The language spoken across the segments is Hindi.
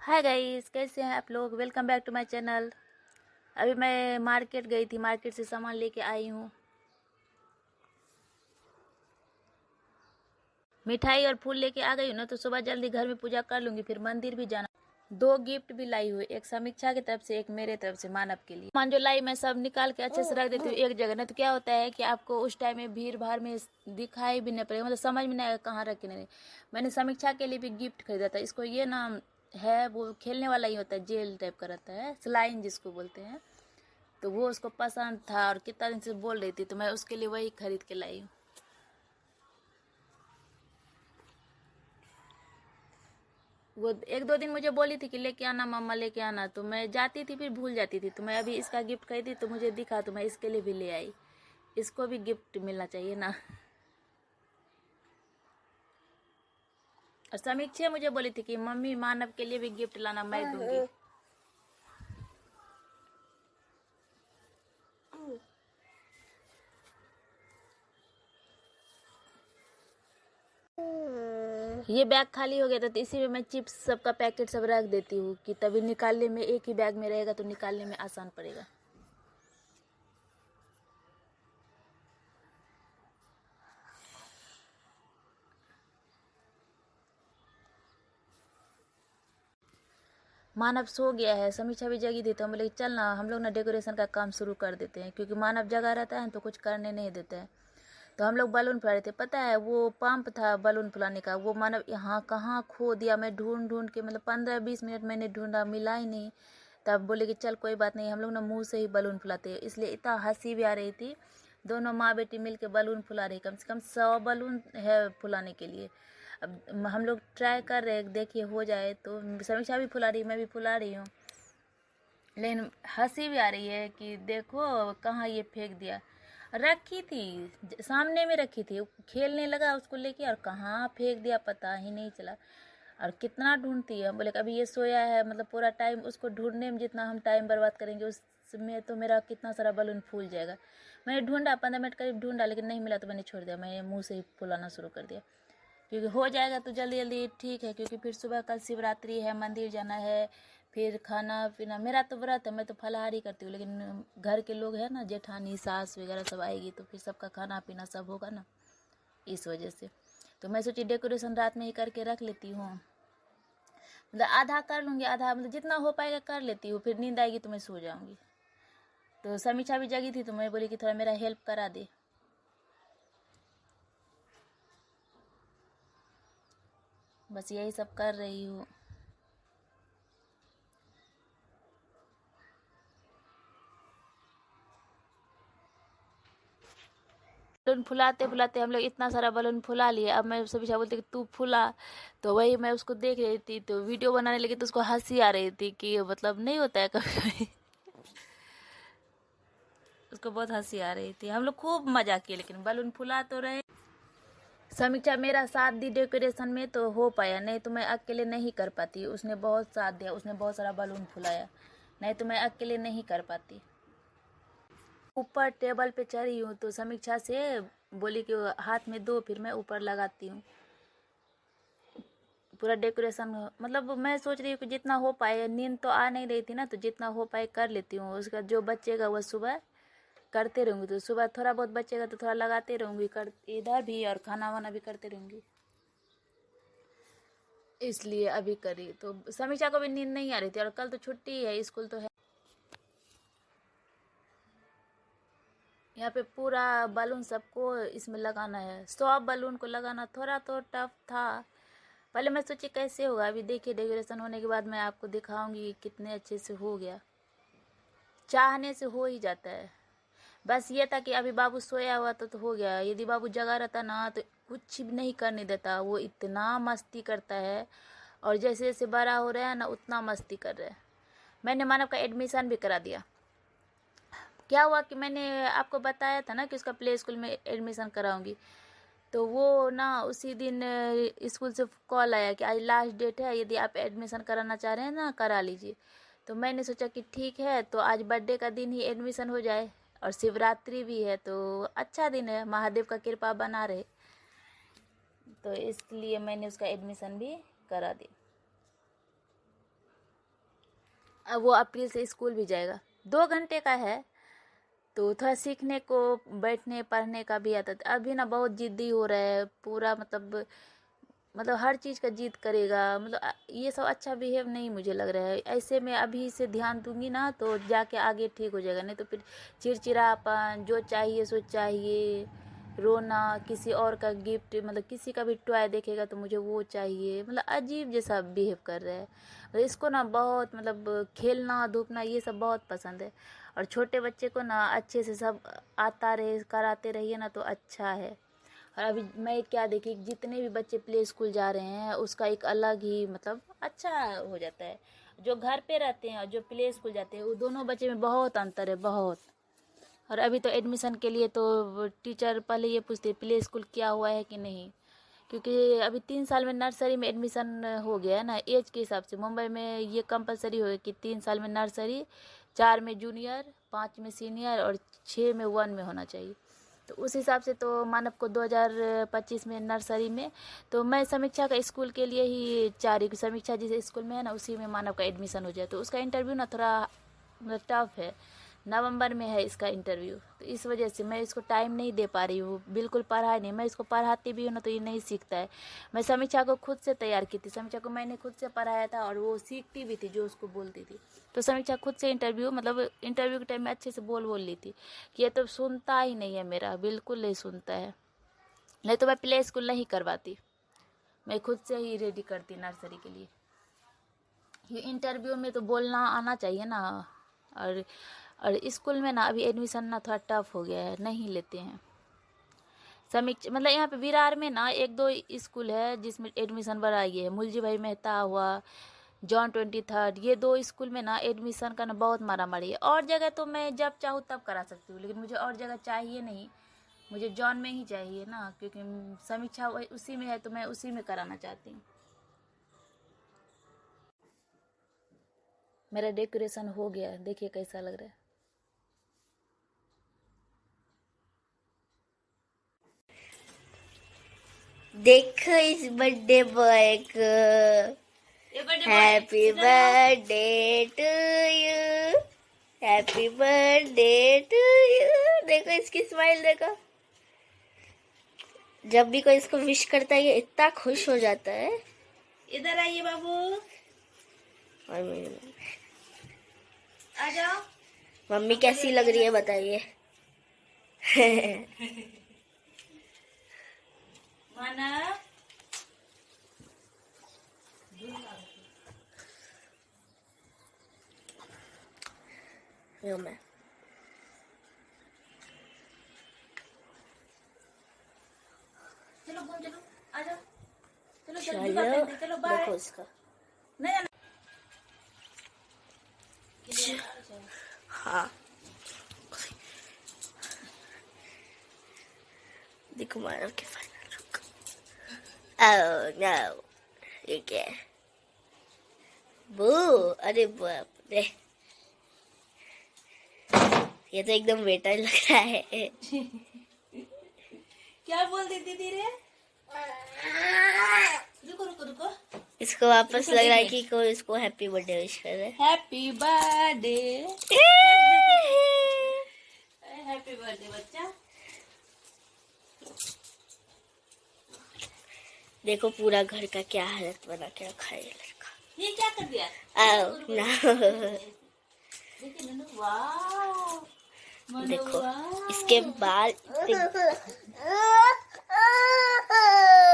हाय गाइस, कैसे हैं आप लोग। Welcome back to my channel. अभी मैं मार्केट गई थी, मार्केट से सामान लेके आई हूँ। मिठाई और फूल लेके आ गई हूँ ना, तो सुबह जल्दी घर में पूजा कर लूँगी, फिर मंदिर भी जाना। 2 गिफ्ट भी लाई हुई, एक समीक्षा की तरफ से, एक मेरे तरफ से मानव के लिए। सामान जो लाई मैं सब निकाल के अच्छे से रख देती हूँ एक जगह। ना तो क्या होता है कि आपको उस टाइम में भीड़ भाड़ में दिखाई भी नहीं पड़ेगा, मतलब समझ में नहीं आएगा कहाँ रखे नहीं। मैंने समीक्षा के लिए भी गिफ्ट खरीदा था। इसको ये नाम है, वो खेलने वाला ही होता है, जेल टाइप का रहता है, स्लाइन जिसको बोलते हैं। तो वो उसको पसंद था और कितना दिन से बोल रही थी, तो मैं उसके लिए वही खरीद के लाई हूँ। वो 1-2 दिन मुझे बोली थी कि लेके आना मम्मा, लेके आना, तो मैं जाती थी फिर भूल जाती थी। तो मैं अभी इसका गिफ्ट खरीदी तो मुझे दिखा, तो मैं इसके लिए भी ले आई। इसको भी गिफ्ट मिलना चाहिए ना। और समीक्षा मुझे बोली थी कि मम्मी मानव के लिए भी गिफ्ट लाना, मैं दूंगी। ये बैग खाली हो गया था, तो इसी में मैं चिप्स सबका पैकेट सब रख देती हूँ कि तभी निकालने में, एक ही बैग में रहेगा तो निकालने में आसान पड़ेगा। मानव सो गया है, समीक्षा भी जगी थी, तो हम बोले चल ना हम लोग ना डेकोरेशन का काम शुरू कर देते हैं, क्योंकि मानव जगा रहता है तो कुछ करने नहीं देते हैं। तो हम लोग बलून फुला रहे थे। पता है वो पंप था बलून फुलाने का, वो मानव यहाँ कहाँ खो दिया। मैं ढूंढ ढूंढ के, मतलब 15-20 मिनट मैंने ढूंढा, मिला ही नहीं। तब बोले कि चल कोई बात नहीं, हम लोग ना मुंह से ही बलून फुलाते हैं। इसलिए इतना हंसी भी आ रही थी। दोनों माँ बेटी मिल के बलून फुला रही, कम से कम 100 बलून है फुलाने के लिए। अब हम लोग ट्राई कर रहे हैं, देखिए हो जाए तो। समीक्षा भी फुला रही, मैं भी फुला रही हूँ, लेकिन हंसी भी आ रही है कि देखो कहाँ ये फेंक दिया। रखी थी, सामने में रखी थी, खेलने लगा उसको लेके और कहाँ फेंक दिया पता ही नहीं चला। और कितना ढूंढती है, बोले अभी ये सोया है, मतलब पूरा टाइम उसको ढूंढने में जितना हम टाइम बर्बाद करेंगे, उसमें तो मेरा कितना सारा बलून फूल जाएगा। मैंने ढूंढा, 15 मिनट करीब ढूंढा, लेकिन नहीं मिला तो मैंने छोड़ दिया। मैंने मुँह से ही फुलाना शुरू कर दिया, क्योंकि हो जाएगा तो जल्दी जल्दी ठीक है। क्योंकि फिर सुबह कल शिवरात्रि है, मंदिर जाना है, फिर खाना पीना। मेरा तो व्रत है, मैं तो फलाहारी करती हूँ, लेकिन घर के लोग हैं ना, जेठानी सास वगैरह सब आएगी, तो फिर सबका खाना पीना सब होगा ना, इस वजह से। तो मैं सोची डेकोरेशन रात में ही करके रख लेती हूँ, मतलब आधा कर लूँगी, आधा मतलब जितना हो पाएगा कर लेती हूँ, फिर नींद आएगी तो मैं सो जाऊँगी। तो समीक्षा भी जगी थी, तो मैं बोली कि थोड़ा मेरा हेल्प करा दे। बस यही सब कर रही हूँ। बलून फुलाते फुलाते हम लोग इतना सारा बलून फुला लिए। अब मैं सभी बोलती कि तू फुला, तो वही मैं उसको देख रही थी, तो वीडियो बनाने लगी, तो उसको हंसी आ रही थी कि मतलब नहीं होता है कभी कभी। उसको बहुत हंसी आ रही थी। हम लोग खूब मजा किए, लेकिन बलून फुला तो रहे। समीक्षा मेरा साथ दी डेकोरेशन में, तो हो पाया, नहीं तो मैं अकेले नहीं कर पाती। उसने बहुत साथ दिया, उसने बहुत सारा बलून फुलाया, नहीं तो मैं अकेले नहीं कर पाती। ऊपर टेबल पे चढ़ी हूँ, तो समीक्षा से बोली कि हाथ में दो, फिर मैं ऊपर लगाती हूँ पूरा डेकोरेशन। मतलब मैं सोच रही हूँ कि जितना हो पाए, नींद तो आ नहीं रही थी ना, तो जितना हो पाए कर लेती हूँ। उसका जो बचेगा वो सुबह करते रहूँगी, तो सुबह थोड़ा बहुत बचेगा तो थोड़ा लगाते रहूँगी, कर इधर भी, और खाना वाना भी करते रहूँगी। इसलिए अभी करी, तो समीक्षा को भी नींद नहीं आ रही थी, और कल तो छुट्टी है, स्कूल तो है। यहाँ पे पूरा बलून सबको इसमें लगाना है। 100 बलून को लगाना थोड़ा तो टफ था। पहले मैं सोची कैसे होगा, अभी देखिए डेकोरेशन होने के बाद मैं आपको दिखाऊंगी कितने अच्छे से हो गया। चाहने से हो ही जाता है। बस ये था कि अभी बाबू सोया हुआ तो हो गया। यदि बाबू जगा रहता ना, तो कुछ भी नहीं करने देता। वो इतना मस्ती करता है, और जैसे जैसे बड़ा हो रहा है ना, उतना मस्ती कर रहा है। मैंने मानव का एडमिशन भी करा दिया। क्या हुआ कि मैंने आपको बताया था ना कि उसका प्ले स्कूल में एडमिशन कराऊंगी, तो वो ना उसी दिन स्कूल से कॉल आया कि आज लास्ट डेट है, यदि आप एडमिशन कराना चाह रहे हैं ना करा लीजिए। तो मैंने सोचा कि ठीक है, तो आज बर्थडे का दिन ही एडमिशन हो जाए, और शिवरात्रि भी है, तो अच्छा दिन है, महादेव का कृपा बना रहे, तो इसलिए मैंने उसका एडमिशन भी करा दी। अब वो अप्रैल से स्कूल भी जाएगा। 2 घंटे का है तो थोड़ा सीखने को, बैठने पढ़ने का भी आता था। अभी ना बहुत जिद्दी हो रहा है पूरा, मतलब हर चीज़ का जिद करेगा। मतलब ये सब अच्छा बिहेव नहीं मुझे लग रहा है। ऐसे में अभी से ध्यान दूंगी ना तो जाके आगे ठीक हो जाएगा, नहीं तो फिर चिड़चिड़ापन, जो चाहिए सो चाहिए, रोना, किसी और का गिफ्ट, मतलब किसी का भी टॉय देखेगा तो मुझे वो चाहिए, मतलब अजीब जैसा बिहेव कर रहा है। मतलब इसको ना बहुत, मतलब खेलना धूपना ये सब बहुत पसंद है। और छोटे बच्चे को ना अच्छे से सब आता रहे, कराते रहिए ना तो अच्छा है। और अभी मैं क्या देखी, जितने भी बच्चे प्ले स्कूल जा रहे हैं उसका एक अलग ही मतलब अच्छा हो जाता है। जो घर पे रहते हैं और जो प्ले स्कूल जाते हैं वो दोनों बच्चे में बहुत अंतर है, बहुत। और अभी तो एडमिशन के लिए तो टीचर पहले ये पूछते प्ले स्कूल क्या हुआ है कि नहीं, क्योंकि अभी 3 साल में नर्सरी में एडमिशन हो गया है ना, एज के हिसाब से। मुंबई में ये कंपलसरी हो गया कि 3 साल में नर्सरी, 4 में जूनियर, 5 में सीनियर और 6 में 1 में होना चाहिए। तो उस हिसाब से तो मानव को 2025 में नर्सरी में, तो मैं समीक्षा का स्कूल के लिए ही चाह रही हूँ कि समीक्षा जिस स्कूल में है ना उसी में मानव का एडमिशन हो जाए। तो उसका इंटरव्यू ना थोड़ा मतलब टफ है, नवंबर में है इसका इंटरव्यू। तो इस वजह से मैं इसको टाइम नहीं दे पा रही हूँ, बिल्कुल पढ़ा नहीं। मैं इसको पढ़ाती भी हूँ ना तो ये नहीं सीखता है। मैं समीक्षा को खुद से तैयार की थी, समीक्षा को मैंने खुद से पढ़ाया था और वो सीखती भी थी जो उसको बोलती थी। तो समीक्षा खुद से इंटरव्यू, मतलब इंटरव्यू के टाइम में अच्छे से बोल ली थी कि ये तो सुनता ही नहीं है, मेरा बिल्कुल नहीं सुनता है। नहीं तो मैं प्ले स्कूल नहीं करवाती, मैं खुद से ही रेडी करती नर्सरी के लिए। ये इंटरव्यू में तो बोलना आना चाहिए ना। और स्कूल में ना अभी एडमिशन ना थोड़ा टफ हो गया है, नहीं लेते हैं। समीक्षा मतलब यहाँ पे विरार में ना 1-2 स्कूल है जिसमें एडमिशन बढ़ा गया है। मुलजी भाई मेहता हुआ, जॉन 23, ये 2 स्कूल में ना एडमिशन का ना बहुत मारामारी है। और जगह तो मैं जब चाहूँ तब करा सकती हूँ, लेकिन मुझे और जगह चाहिए नहीं, मुझे जॉन में ही चाहिए ना, क्योंकि समीक्षा उसी में है तो मैं उसी में कराना चाहती हूँ। मेरा डेकोरेशन हो गया, देखिए कैसा लग रहा है। देखो इस बर्थडे बॉय को, happy birthday to you, happy birthday to you. देखो इसकी स्माइल देखो, जब भी कोई इसको विश करता है ये इतना खुश हो जाता है। इधर आइए बाबू, और मेरी आ जाओ। मम्मी कैसी लग रही है बताइए। मानव मैं चलो घूम, चलो आ जाओ, चलो चलो जल्दी पहन दे, चलो बाय। देखो इसका, नहीं जाना। हाँ देखो मानव के फाइनल लुक। ओह नो, ये क्या है? बू, अरे बाप रे, ये तो एकदम बेटा ही लग रहा है। क्या बोल दी दीदी रे? रुको रुको रुको, इसको वापस लग रहा है कि कोई इसको हैप्पी बर्थडे विश कर रहा है। हैप्पी बर्थडे, हैप्पी बर्थडे बच्चा। देखो पूरा घर का क्या हालत बना के रखा है ये लड़का। ये क्या कर दिया? ओह नो, देखिए नन्नू, वाह, देखो वाह। इसके बाल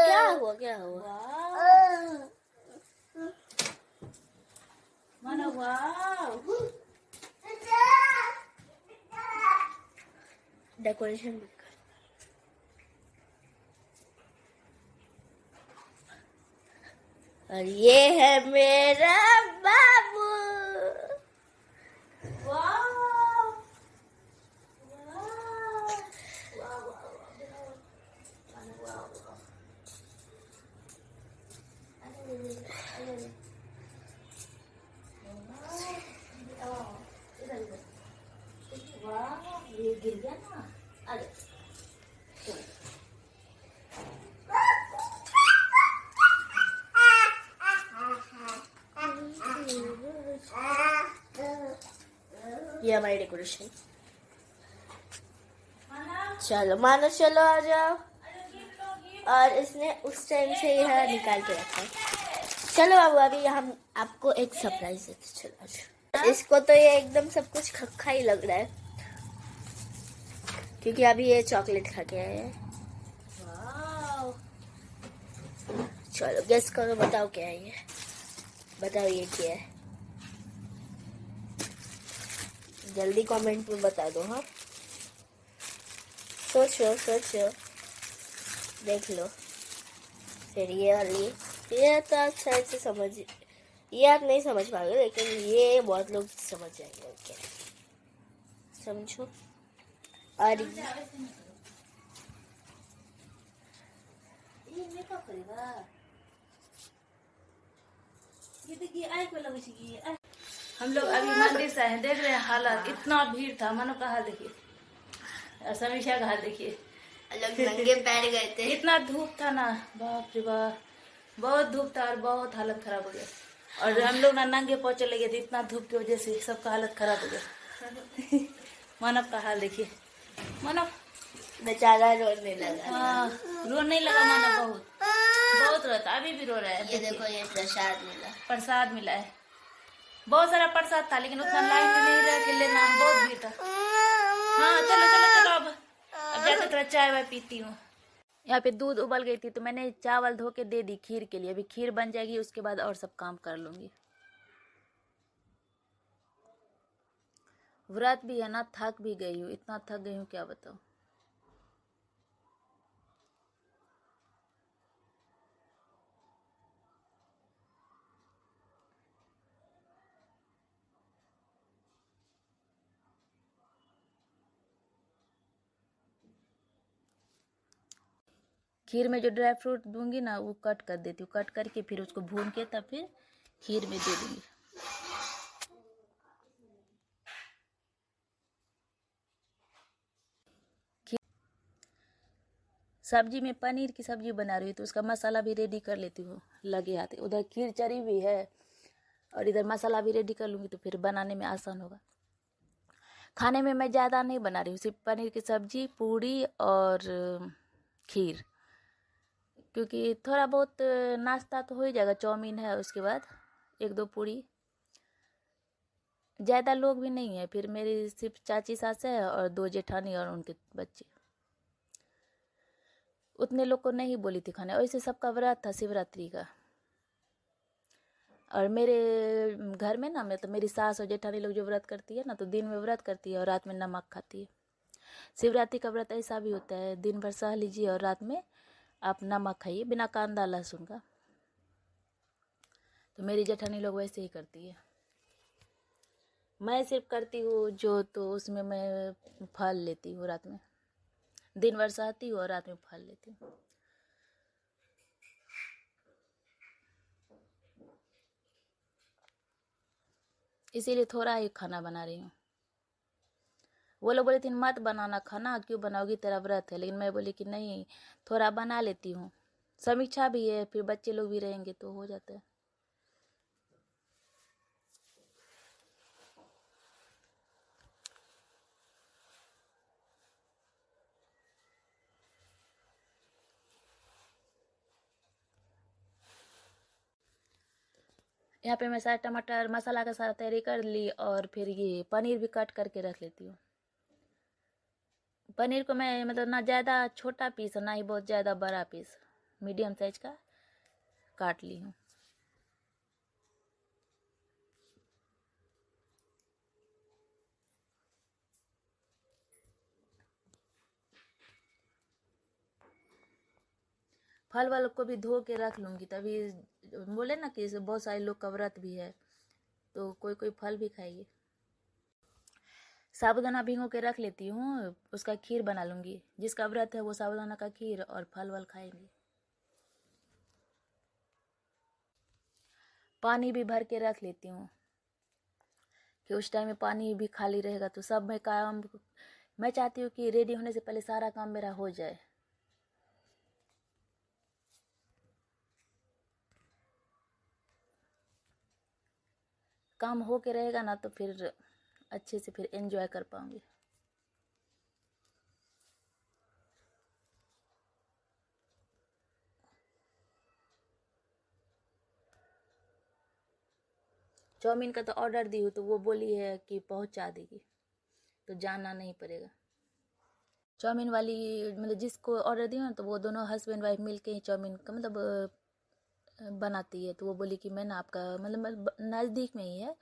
क्या हुआ, क्या हुआ? मानो वाह, डेकोरेशन और ये है मेरा बाबू। ये गिर गया ना, अरे ये हमारी डेकोरेशन। चलो मानो, चलो आ जाओ। और इसने उस टाइम से यह निकाल के रखा है। चलो बाबू, अभी हम आपको एक सरप्राइज देते। चलो आ जाओ। इसको तो ये एकदम सब कुछ खक्का ही लग रहा है, क्योंकि अभी ये चॉकलेट खा के आए हैं। चलो गेस करो, बताओ क्या है ये। बताओ ये क्या है, जल्दी कमेंट में बता दो। हाँ, सोचो सोचो, देख लो। फिर ये वाली, ये तो आप शायद से समझ, ये आप नहीं समझ पाओगे, लेकिन ये बहुत लोग समझ जाएंगे। ओके, समझो। और ये मेकअप करेगा, ये देखिए आई को लगे छी। हम लोग अभी मंदिर से आए, देख रहे हैं हालत, इतना भीड़ था। मनो का हाल देखिए और समीक्षा का हाल देखिए। लोग नंगे पैर गए थे। इतना धूप था ना, बाप रे बाप, बहुत धूप था और बहुत हालत खराब हो गया। और हम लोग ना नंगे पाँव चले गए थे, इतना धूप की वजह से सबका हालत खराब हो गया। मानव का हाल देखिए, मानव बेचारा रोने लगा। हाँ, रोने लगा मानव, बहुत बहुत रोता, अभी भी रो रहा है। ये देखो, ये प्रसाद मिला। प्रसाद मिला है, बहुत सारा प्रसाद था, लेकिन उतना लाइन में नहीं रह के लेना, बहुत भीड़ था। हाँ चलो चलो चलो, अब जाके थोड़ा चाय वाय पीती हूँ। यहाँ पे दूध उबल गई थी तो मैंने चावल धो के दे दी खीर के लिए। अभी खीर बन जाएगी, उसके बाद और सब काम कर लूंगी। व्रत भी है ना, थक भी गई हूँ, इतना थक गई हूँ क्या बताऊँ। खीर में जो ड्राई फ्रूट दूंगी ना, वो कट कर देती हूँ, कट करके फिर उसको भून के तब फिर खीर में दे दूंगी। सब्जी में पनीर की सब्जी बना रही हूँ तो उसका मसाला भी रेडी कर लेती हूँ लगे हाथ। उधर खीर चढ़ी हुई है और इधर मसाला भी रेडी कर लूँगी तो फिर बनाने में आसान होगा। खाने में मैं ज़्यादा नहीं बना रही हूँ, सिर्फ पनीर की सब्जी, पूड़ी और खीर, क्योंकि थोड़ा बहुत नाश्ता तो हो ही जाएगा। चाउमीन है, उसके बाद एक दो पूड़ी। ज़्यादा लोग भी नहीं है, फिर मेरी सिर्फ चाची सास है और दो जेठानी और उनके बच्चे। उतने लोग को नहीं बोली थी खाने, वैसे सबका व्रत था शिवरात्रि का। और मेरे घर में ना, मतलब मेरी सास और जेठानी लोग जो व्रत करती है ना, तो दिन में व्रत करती है और रात में नमक खाती है। शिवरात्रि का व्रत ऐसा भी होता है, दिन भर सह लीजिए और रात में आप नमक खाइए बिना कांदा लहसुन का। तो मेरी जेठानी लोग वैसे ही करती है। मैं सिर्फ करती हूँ जो, तो उसमें मैं फल लेती हूँ रात में, दिन भर सहती हूँ और रात में फल लेती हूँ। इसीलिए थोड़ा ही खाना बना रही हूँ। वो लोग बोले थे मत बनाना खाना, क्यों बनाओगी, तेरा व्रत है, लेकिन मैं बोली कि नहीं, थोड़ा बना लेती हूँ। समीक्षा भी है, फिर बच्चे लोग भी रहेंगे तो हो जाता है। यहाँ पे मैं सारा टमाटर मसाला का सारा तैयारी कर ली और फिर ये पनीर भी कट करके रख लेती हूँ। पनीर को मैं मतलब ना ज़्यादा छोटा पीस ना ही बहुत ज़्यादा बड़ा पीस, मीडियम साइज का काट ली हूँ। फल वालों को भी धो के रख लूँगी, तभी बोले ना कि बहुत सारे लोग का व्रत भी है तो कोई कोई फल भी खाएगी। साबूदाना भिगो के रख लेती हूँ, उसका खीर बना लूँगी। जिसका व्रत है वो साबूदाना का खीर और फल वल खाएंगे। पानी भी भर के रख लेती हूँ कि उस टाइम में पानी भी खाली रहेगा तो सब में काम, मैं चाहती हूँ कि रेडी होने से पहले सारा काम मेरा हो जाए। काम हो के रहेगा ना तो फिर अच्छे से फिर एंजॉय कर पाऊँगी। चाउमीन का तो ऑर्डर दी हूँ, तो वो बोली है कि पहुँचा देगी, तो जाना नहीं पड़ेगा। चाउमीन वाली मतलब जिसको ऑर्डर दिया ना, तो वो दोनों हस्बैंड वाइफ मिल के ही चाउमीन का मतलब बनाती है। तो वो बोली कि मैं ना आपका मतलब नज़दीक में ही है,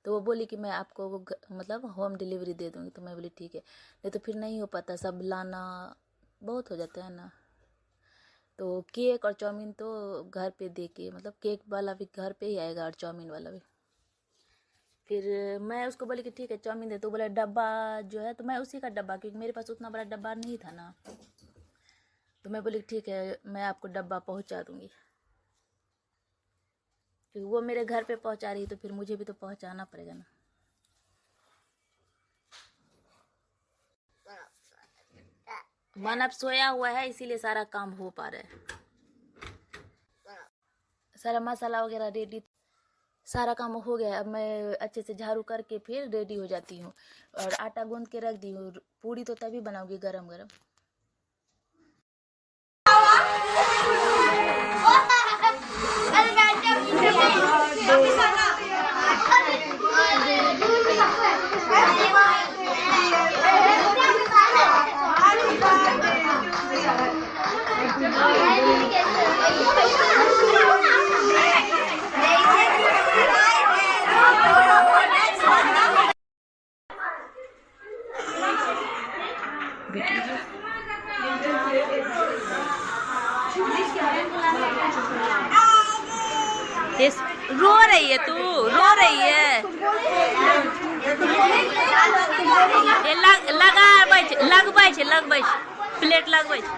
तो वो बोली कि मैं आपको मतलब होम डिलीवरी दे दूँगी। तो मैं बोली ठीक है, नहीं तो फिर नहीं हो पाता, सब लाना बहुत हो जाता है ना। तो केक और चाउमीन तो घर पे दे के मतलब केक वाला भी घर पे ही आएगा और चाउमीन वाला भी। फिर मैं उसको बोली कि ठीक है चाउमीन दे, तो बोला डब्बा जो है, तो मैं उसी का डब्बा, क्योंकि मेरे पास उतना बड़ा डब्बा नहीं था ना, तो मैं बोली ठीक है मैं आपको डब्बा पहुंचा दूंगी। क्योंकि वो मेरे घर पे पहुंचा रही, तो फिर मुझे भी तो पहुंचाना पड़ेगा ना। मानव सोया हुआ है, इसीलिए सारा काम हो पा रहा है। सारा मसाला वगैरह रेडी, सारा काम हो गया। अब मैं अच्छे से झाड़ू करके फिर रेडी हो जाती हूँ और आटा गूंद के रख दी हूँ। पूड़ी तो तभी बनाऊंगी गरम गरम। रो रही है तू, रो रही है। ये लगबै छै प्लेट लगबै छै।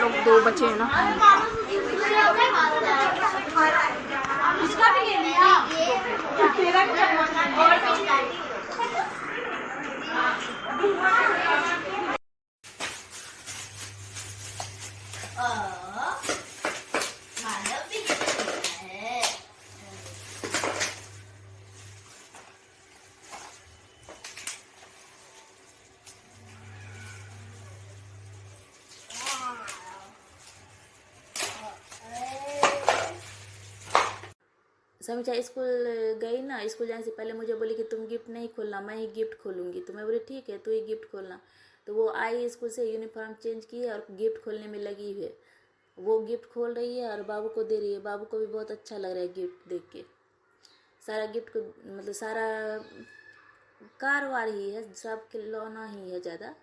लोग दो बचे हैं ना, उसका भी ले लिया। समीक्षा स्कूल गई ना, स्कूल जाने से पहले मुझे बोली कि तुम गिफ्ट नहीं खोलना, मैं ही गिफ्ट खोलूंगी। तो मैं बोली ठीक है तू ही गिफ्ट खोलना। तो वो आई स्कूल से, यूनिफॉर्म चेंज की है और गिफ्ट खोलने में लगी हुई है। वो गिफ्ट खोल रही है और बाबू को दे रही है। बाबू को भी बहुत अच्छा लग रहा है गिफ्ट देख के। सारा गिफ्ट को मतलब सारा कारवार ही है, सब खिलौना ही है ज़्यादा।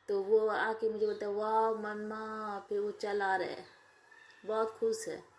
तो वो आके मुझे बोलता है वाह मम्मा, फिर वो चला रहा है, बहुत खुश है।